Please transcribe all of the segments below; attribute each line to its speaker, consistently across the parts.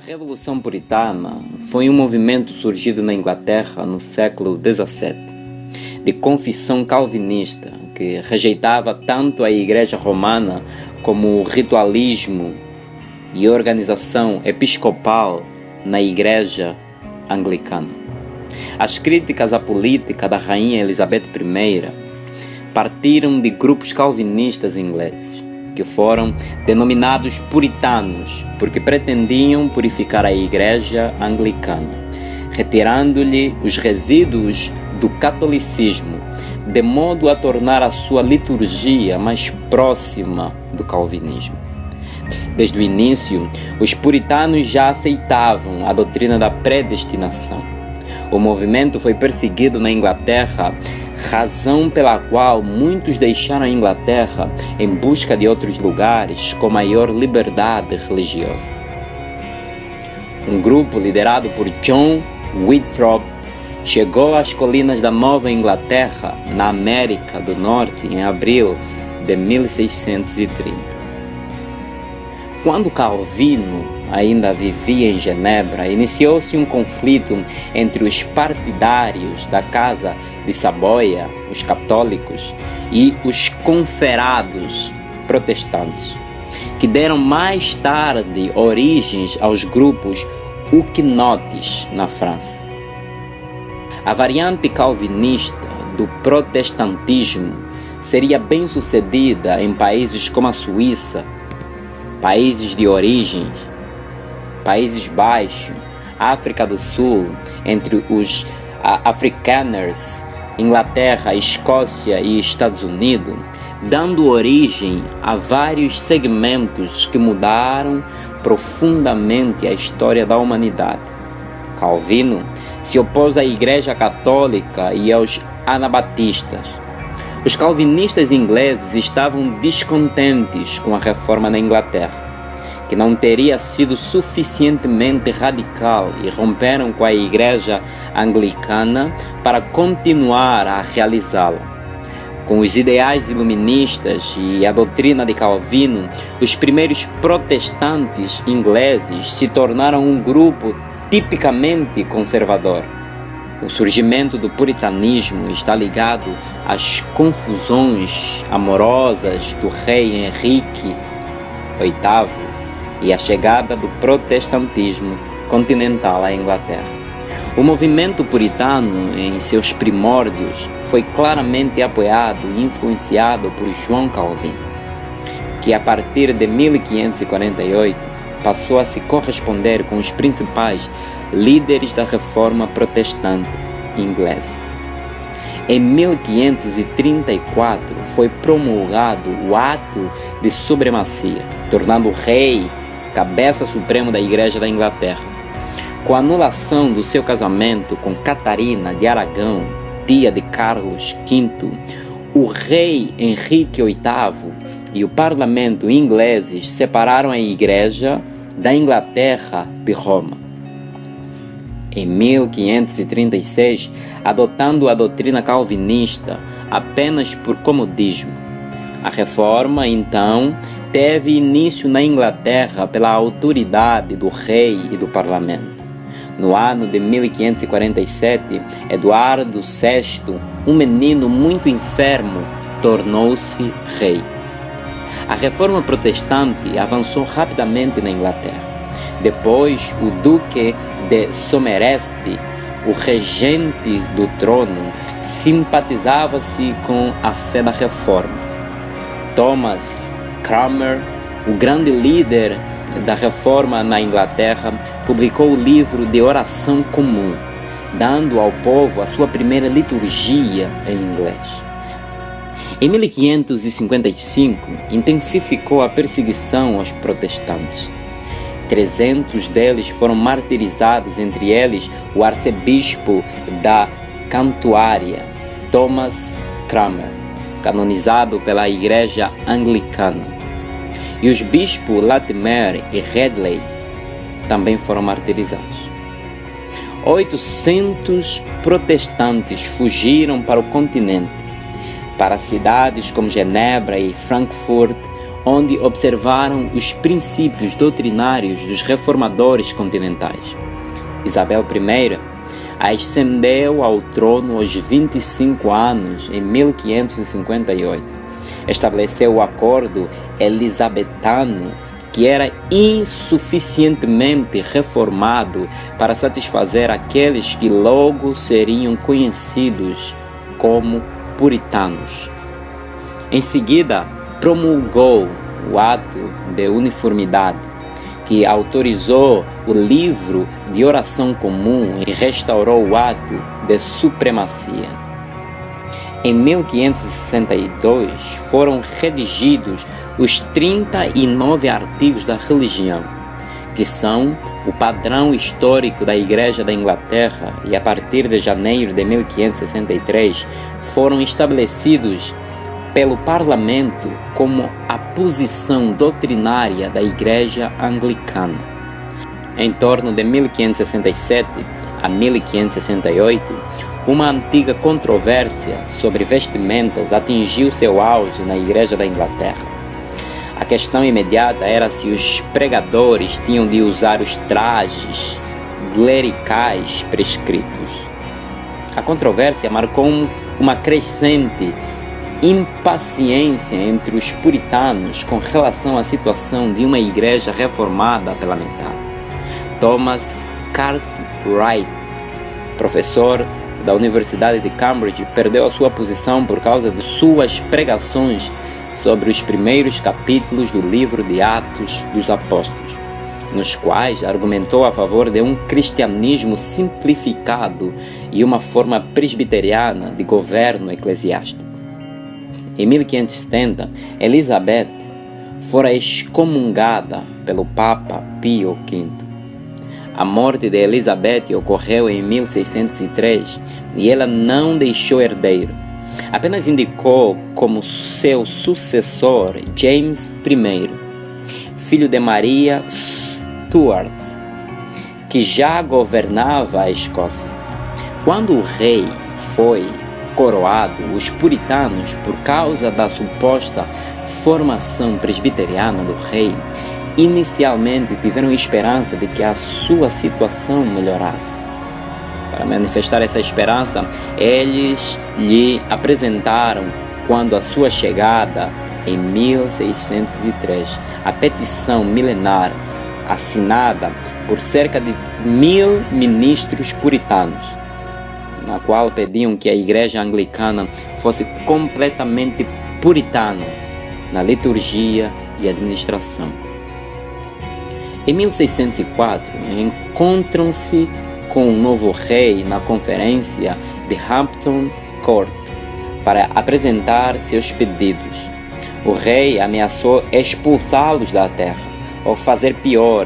Speaker 1: Revolução Puritana foi um movimento surgido na Inglaterra no século XVII, de confissão calvinista, que rejeitava tanto a Igreja Romana como o ritualismo e organização episcopal na Igreja Anglicana. As críticas à política da Rainha Elizabeth I partiram de grupos calvinistas ingleses, que foram denominados puritanos porque pretendiam purificar a Igreja Anglicana, retirando-lhe os resíduos do catolicismo, de modo a tornar a sua liturgia mais próxima do calvinismo. Desde o início, os puritanos já aceitavam a doutrina da predestinação. O movimento foi perseguido na Inglaterra, razão pela qual muitos deixaram a Inglaterra em busca de outros lugares com maior liberdade religiosa. Um grupo liderado por John Winthrop chegou às colinas da Nova Inglaterra, na América do Norte, em abril de 1630. Quando Calvino ainda vivia em Genebra, iniciou-se um conflito entre os partidários da Casa de Saboia, os católicos, e os conferados protestantes, que deram mais tarde origens aos grupos huguenotes na França. A variante calvinista do protestantismo seria bem sucedida em países como a Suíça, países de origens, Países Baixos, África do Sul, entre os Afrikaners, Inglaterra, Escócia e Estados Unidos, dando origem a vários segmentos que mudaram profundamente a história da humanidade. Calvino se opôs à Igreja Católica e aos anabatistas. Os calvinistas ingleses estavam descontentes com a reforma na Inglaterra, que não teria sido suficientemente radical, e romperam com a Igreja Anglicana para continuar a realizá-la. Com os ideais iluministas e a doutrina de Calvino, os primeiros protestantes ingleses se tornaram um grupo tipicamente conservador. O surgimento do puritanismo está ligado às confusões amorosas do rei Henrique VIII e à chegada do protestantismo continental à Inglaterra. O movimento puritano, em seus primórdios, foi claramente apoiado e influenciado por João Calvino, que a partir de 1548 passou a se corresponder com os principais líderes da reforma protestante inglesa. Em 1534 foi promulgado o Ato de Supremacia, tornando o rei cabeça suprema da Igreja da Inglaterra. Com a anulação do seu casamento com Catarina de Aragão, tia de Carlos V, o rei Henrique VIII e o parlamento ingleses separaram a Igreja da Inglaterra de Roma. Em 1536, adotando a doutrina calvinista apenas por comodismo, a reforma, então, teve início na Inglaterra pela autoridade do rei e do parlamento. No ano de 1547, Eduardo VI, um menino muito enfermo, tornou-se rei. A reforma protestante avançou rapidamente na Inglaterra. Depois, o Duque de Somerset, o regente do trono, simpatizava-se com a fé da reforma. Thomas Cranmer, o grande líder da reforma na Inglaterra, publicou o livro de oração comum, dando ao povo a sua primeira liturgia em inglês. Em 1555, intensificou a perseguição aos protestantes. 300 deles foram martirizados, entre eles o arcebispo da Cantuária, Thomas Cranmer, canonizado pela Igreja Anglicana. E os bispos Latimer e Ridley também foram martirizados. 800 protestantes fugiram para o continente, para cidades como Genebra e Frankfurt, onde observaram os princípios doutrinários dos reformadores continentais. Isabel I ascendeu ao trono aos 25 anos, em 1558. Estabeleceu o acordo elisabetano, que era insuficientemente reformado para satisfazer aqueles que logo seriam conhecidos como puritanos. Em seguida, promulgou o Ato de Uniformidade, que autorizou o livro de oração comum e restaurou o Ato de Supremacia. Em 1562, foram redigidos os 39 artigos da religião, que são o padrão histórico da Igreja da Inglaterra, e a partir de janeiro de 1563 foram estabelecidos pelo Parlamento como a posição doutrinária da Igreja Anglicana. Em torno de 1567 a 1568, uma antiga controvérsia sobre vestimentas atingiu seu auge na Igreja da Inglaterra. A questão imediata era se os pregadores tinham de usar os trajes clericais prescritos. A controvérsia marcou uma crescente impaciência entre os puritanos com relação à situação de uma igreja reformada pela metade. Thomas Cartwright, professor da Universidade de Cambridge, perdeu a sua posição por causa de suas pregações sobre os primeiros capítulos do livro de Atos dos Apóstolos, nos quais argumentou a favor de um cristianismo simplificado e uma forma presbiteriana de governo eclesiástico. Em 1570, Elizabeth fora excomungada pelo Papa Pio V. A morte de Elizabeth ocorreu em 1603 e ela não deixou herdeiro. Apenas indicou como seu sucessor James I, filho de Maria Stuart, que já governava a Escócia. Quando o rei foi coroado, os puritanos, por causa da suposta formação presbiteriana do rei, inicialmente tiveram esperança de que a sua situação melhorasse. Para manifestar essa esperança, eles lhe apresentaram, quando a sua chegada em 1603, a petição milenar assinada por cerca de 1000 ministros puritanos, na qual pediam que a Igreja Anglicana fosse completamente puritana na liturgia e administração. Em 1604, encontram-se com o novo rei na conferência de Hampton Court para apresentar seus pedidos. O rei ameaçou expulsá-los da terra, ou fazer pior,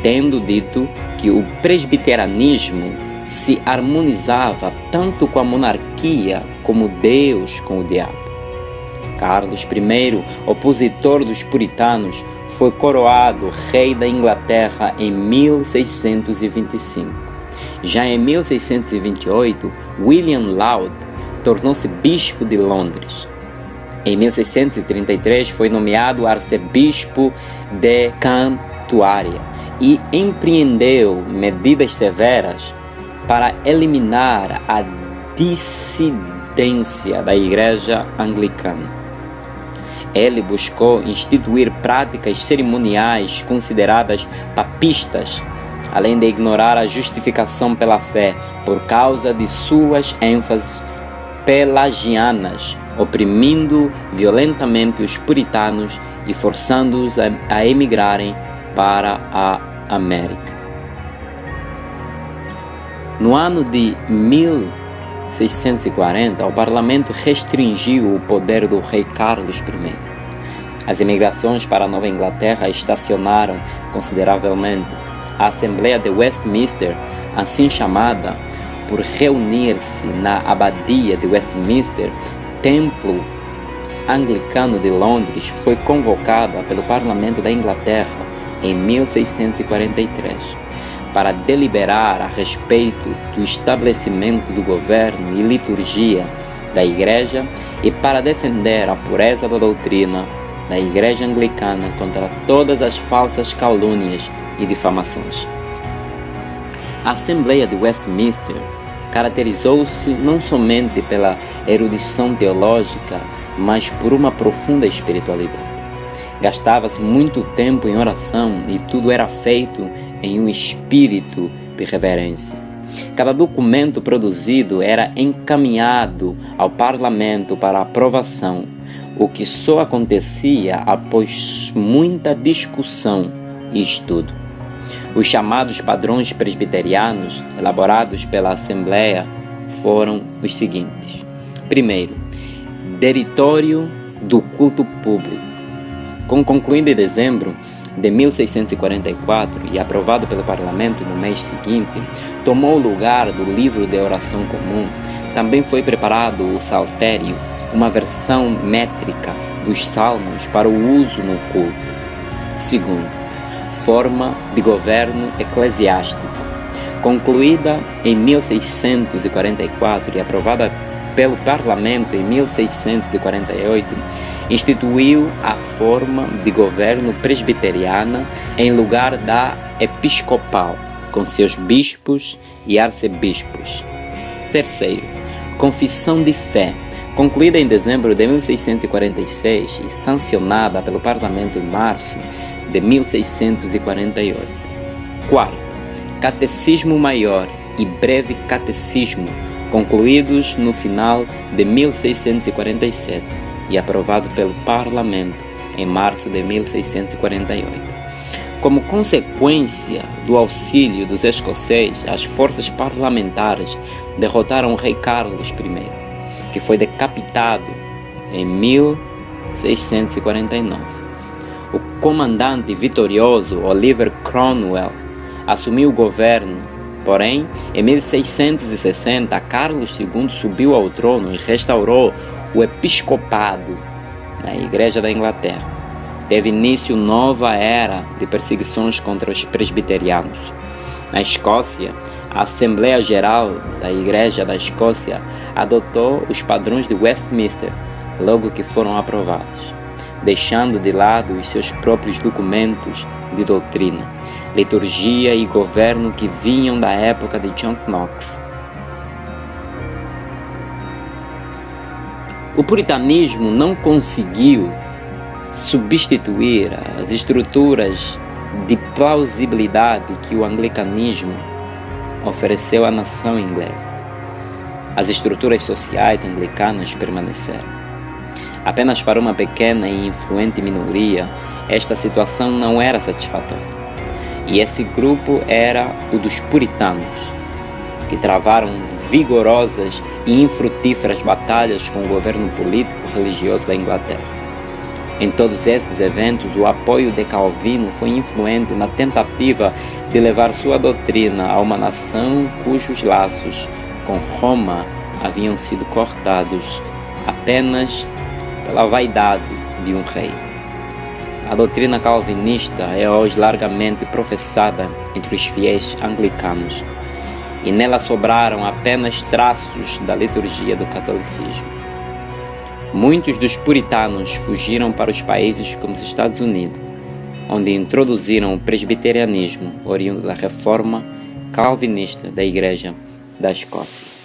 Speaker 1: tendo dito que o presbiterianismo se harmonizava tanto com a monarquia como Deus com o diabo. Carlos I, opositor dos puritanos, foi coroado rei da Inglaterra em 1625. Já em 1628, William Laud tornou-se bispo de Londres. Em 1633, foi nomeado arcebispo de Cantuária e empreendeu medidas severas para eliminar a dissidência da Igreja Anglicana. Ele buscou instituir práticas cerimoniais consideradas papistas, além de ignorar a justificação pela fé por causa de suas ênfases pelagianas, oprimindo violentamente os puritanos e forçando-os a emigrarem para a América. No ano de 1640, o parlamento restringiu o poder do rei Carlos I. As imigrações para a Nova Inglaterra estacionaram consideravelmente. A Assembleia de Westminster, assim chamada por reunir-se na Abadia de Westminster, templo anglicano de Londres, foi convocada pelo Parlamento da Inglaterra em 1643 para deliberar a respeito do estabelecimento do governo e liturgia da Igreja e para defender a pureza da doutrina da Igreja Anglicana contra todas as falsas calúnias e difamações. A Assembleia de Westminster caracterizou-se não somente pela erudição teológica, mas por uma profunda espiritualidade. Gastava-se muito tempo em oração e tudo era feito em um espírito de reverência. Cada documento produzido era encaminhado ao parlamento para aprovação, o que só acontecia após muita discussão e estudo. Os chamados padrões presbiterianos, elaborados pela Assembleia, foram os seguintes. Primeiro, Diretório do Culto Público. Concluído em dezembro de 1644 e aprovado pelo Parlamento no mês seguinte, tomou o lugar do Livro de Oração Comum. Também foi preparado o Saltério, uma versão métrica dos salmos para o uso no culto. Segundo, Forma de Governo Eclesiástico. Concluída em 1644 e aprovada pelo Parlamento em 1648, instituiu a forma de governo presbiteriana em lugar da episcopal, com seus bispos e arcebispos. Terceiro, Confissão de Fé, concluída em dezembro de 1646 e sancionada pelo Parlamento em março de 1648. Quarto, Catecismo Maior e Breve Catecismo, concluídos no final de 1647 e aprovado pelo Parlamento em março de 1648. Como consequência do auxílio dos escoceses, as forças parlamentares derrotaram o rei Carlos I, que foi decapitado em 1649. O comandante vitorioso Oliver Cromwell assumiu o governo, porém, em 1660, Carlos II subiu ao trono e restaurou o episcopado na Igreja da Inglaterra. Teve início nova era de perseguições contra os presbiterianos. Na Escócia, a Assembleia Geral da Igreja da Escócia adotou os padrões de Westminster logo que foram aprovados, deixando de lado os seus próprios documentos de doutrina, liturgia e governo que vinham da época de John Knox. O puritanismo não conseguiu substituir as estruturas de plausibilidade que o anglicanismo ofereceu à nação inglesa. As estruturas sociais anglicanas permaneceram. Apenas para uma pequena e influente minoria, esta situação não era satisfatória. E esse grupo era o dos puritanos, que travaram vigorosas e infrutíferas batalhas com o governo político-religioso da Inglaterra. Em todos esses eventos, o apoio de Calvino foi influente na tentativa de levar sua doutrina a uma nação cujos laços com Roma haviam sido cortados apenas pela vaidade de um rei. A doutrina calvinista é hoje largamente professada entre os fiéis anglicanos, e nela sobraram apenas traços da liturgia do catolicismo. Muitos dos puritanos fugiram para os países como os Estados Unidos, onde introduziram o presbiterianismo oriundo da reforma calvinista da Igreja da Escócia.